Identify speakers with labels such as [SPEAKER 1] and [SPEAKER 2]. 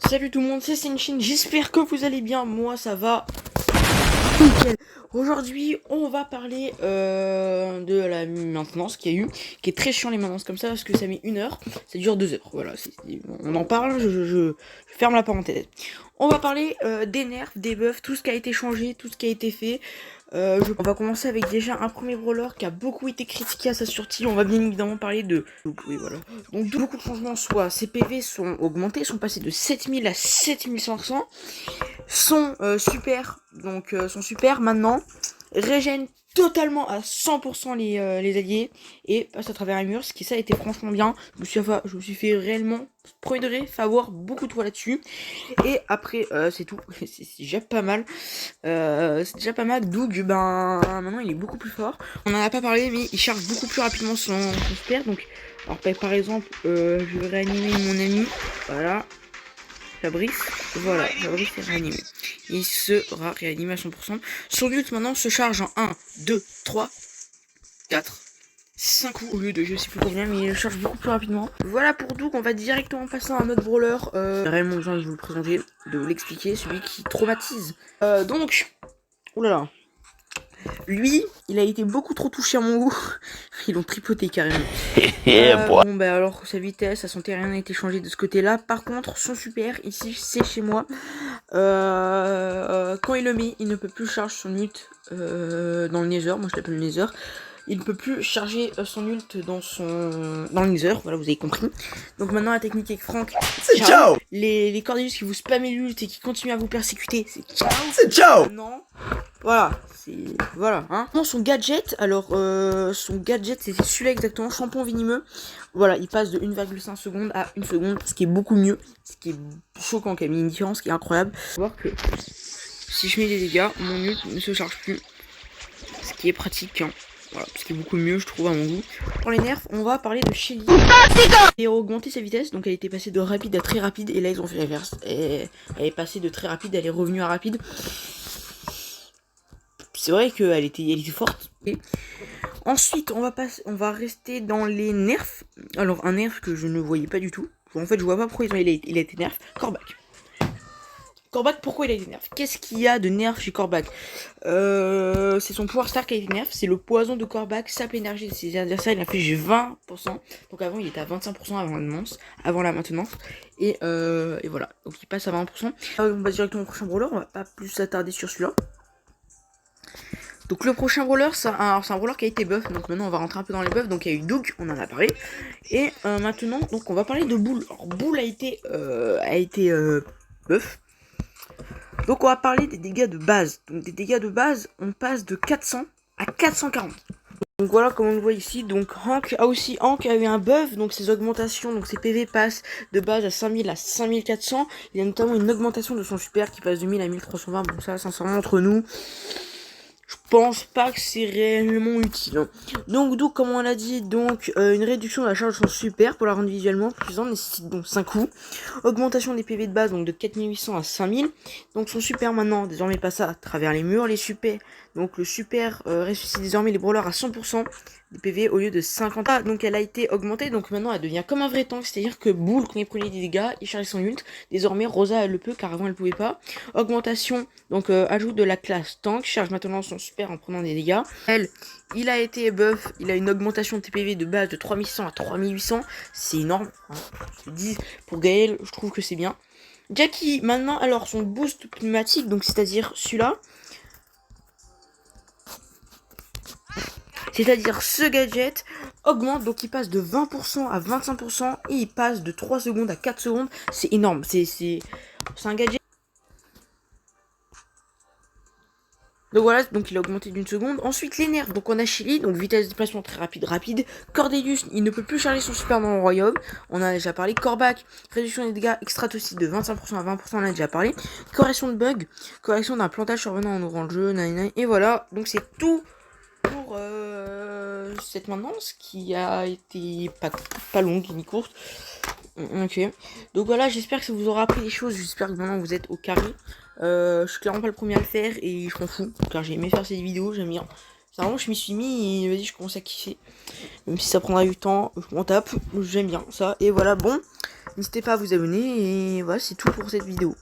[SPEAKER 1] Salut tout le monde, c'est Senshin, j'espère que vous allez bien, moi ça va nickel. Aujourd'hui on va parler de la maintenance qu'il y a eu, qui est très chiant les maintenances comme ça parce que ça met 1 heure, ça dure 2 heures, voilà, on en parle, je ferme la parenthèse. On va parler des nerfs, des buffs, tout ce qui a été changé, tout ce qui a été fait. On va commencer avec déjà un premier brawler qui a beaucoup été critiqué à sa sortie. On va bien évidemment parler de... Oui, voilà. Donc beaucoup de changements, soit ses PV sont augmentés, sont passés de 7000 à 7500. Son super maintenant régène totalement à 100% les alliés et passe à travers un mur, ce qui ça a été franchement bien. Je me suis fait réellement premier degré, fait avoir beaucoup de fois là-dessus. Et après c'est tout, c'est déjà pas mal. Doug, ben maintenant il est beaucoup plus fort. On en a pas parlé, mais il charge beaucoup plus rapidement son super. Donc, alors par exemple, je vais réanimer mon ami. Voilà, Fabrice. Voilà, Fabrice est réanimé. Il sera réanimé à 100%. Son ult maintenant se charge en 1, 2, 3, 4. 5 coups au lieu de je sais plus combien, mais il charge beaucoup plus rapidement. Voilà pour Doug, on va directement passer à un autre brawler. Réellement besoin de vous le présenter, de vous l'expliquer, celui qui traumatise. Oulala. Lui, il a été beaucoup trop touché à mon goût. Ils l'ont tripoté carrément. Bon bah alors sa vitesse, sa santé, rien n'a été changé de ce côté-là. Par contre, son super, ici c'est chez moi. Quand il le met, il ne peut plus charger son ult dans le Nether. Moi je l'appelle le Nether. Il ne peut plus charger son ult dans le Nether, voilà, vous avez compris. Donc maintenant la technique avec Franck, c'est ciao. Les Cordelius qui vous spamment l'ult et qui continuent à vous persécuter, c'est ciao. C'est ciao. Non. Voilà, voilà, hein. Non, son gadget, alors son gadget c'est celui-là exactement, Champon Venimeux. Voilà, il passe de 1,5 secondes à 1 seconde, ce qui est beaucoup mieux, ce qui est choquant, qui a mis une différence qui est incroyable. Faut voir que si je mets des dégâts, mon ult ne se charge plus, ce qui est pratique, hein. Voilà, ce qui est beaucoup mieux je trouve à mon goût. Pour les nerfs, on va parler de Shelly. Elle a augmenté sa vitesse, donc elle était passée de rapide à très rapide, et là ils ont fait l'inverse. Elle est passée de très rapide, elle est revenue à rapide. C'est vrai qu'elle était forte. Et ensuite, on va rester dans les nerfs. Alors, un nerf que je ne voyais pas du tout. En fait, je vois pas pourquoi il a été nerf. Corbac. Corbac, pourquoi il a été nerf? Qu'est-ce qu'il y a de nerf chez Corbac? C'est son pouvoir star qui a été nerf. C'est le poison de Corbac, sape l'énergie de ses adversaires. Il a fait 20%. Donc avant, il était à 25% avant la maintenance. Et voilà. Donc il passe à 20%. On va directement au prochain brawler. On va pas plus s'attarder sur celui-là. Donc le prochain brawler, c'est un brawler qui a été buff, donc maintenant on va rentrer un peu dans les buffs. Donc il y a eu Doug, on en a parlé, et maintenant donc on va parler de Bull. Alors Bull a été buff. Donc on va parler des dégâts de base. Donc des dégâts de base, on passe de 400 à 440. Donc voilà, comme on le voit ici, donc Hank a eu un buff, donc ses augmentations, donc ses PV passent de base à 5000 à 5400. Il y a notamment une augmentation de son super qui passe de 1000 à 1320. Bon ça, sincèrement, entre nous, je pense pas que c'est réellement utile, hein. Donc comme on l'a dit, donc une réduction de la charge de son super pour la rendre visuellement plus puissante nécessite donc 5 coups. Augmentation des PV de base donc de 4800 à 5000. Donc son super maintenant désormais passe à travers les murs, les super. Donc le super ressuscite désormais les brawlers à 100% des PV au lieu de 50. Ah, donc elle a été augmentée, donc maintenant elle devient comme un vrai tank, c'est-à-dire que Bull quand il prenait des dégâts, il chargeait son ult. Désormais Rosa elle le peut car avant elle pouvait pas. Augmentation, donc ajout de la classe tank, charge maintenant son super en prenant des dégâts. Il a été buff, il a une augmentation de TPV de base de 3100 à 3800, c'est énorme, hein. Je dis, pour Gaël, je trouve que c'est bien. Jackie, maintenant, alors son boost pneumatique, donc c'est-à-dire celui-là, c'est-à-dire ce gadget augmente, donc il passe de 20% à 25% et il passe de 3 secondes à 4 secondes, c'est énorme, c'est un gadget. Donc voilà, donc il a augmenté d'une seconde. Ensuite les nerfs, donc on a Shelly, donc vitesse de déplacement très rapide. Cordelius, il ne peut plus charger son super dans le royaume, on en a déjà parlé. Corbac, réduction des dégâts extratocide de 25% à 20%, on en a déjà parlé. Correction de bug, correction d'un plantage survenant en ouvrant le jeu, et voilà, donc c'est tout pour cette maintenance qui a été pas longue ni courte. Ok, donc voilà, j'espère que ça vous aura appris des choses, j'espère que maintenant vous êtes au carré. Je suis clairement pas le premier à le faire et je m'en fous, car j'ai aimé faire ces vidéos, j'aime bien. C'est vraiment, je m'y suis mis et vas-y, je commence à kiffer. Même si ça prendra du temps, je m'en tape, j'aime bien ça. Et voilà, bon, N'hésitez pas à vous abonner et voilà, c'est tout pour cette vidéo.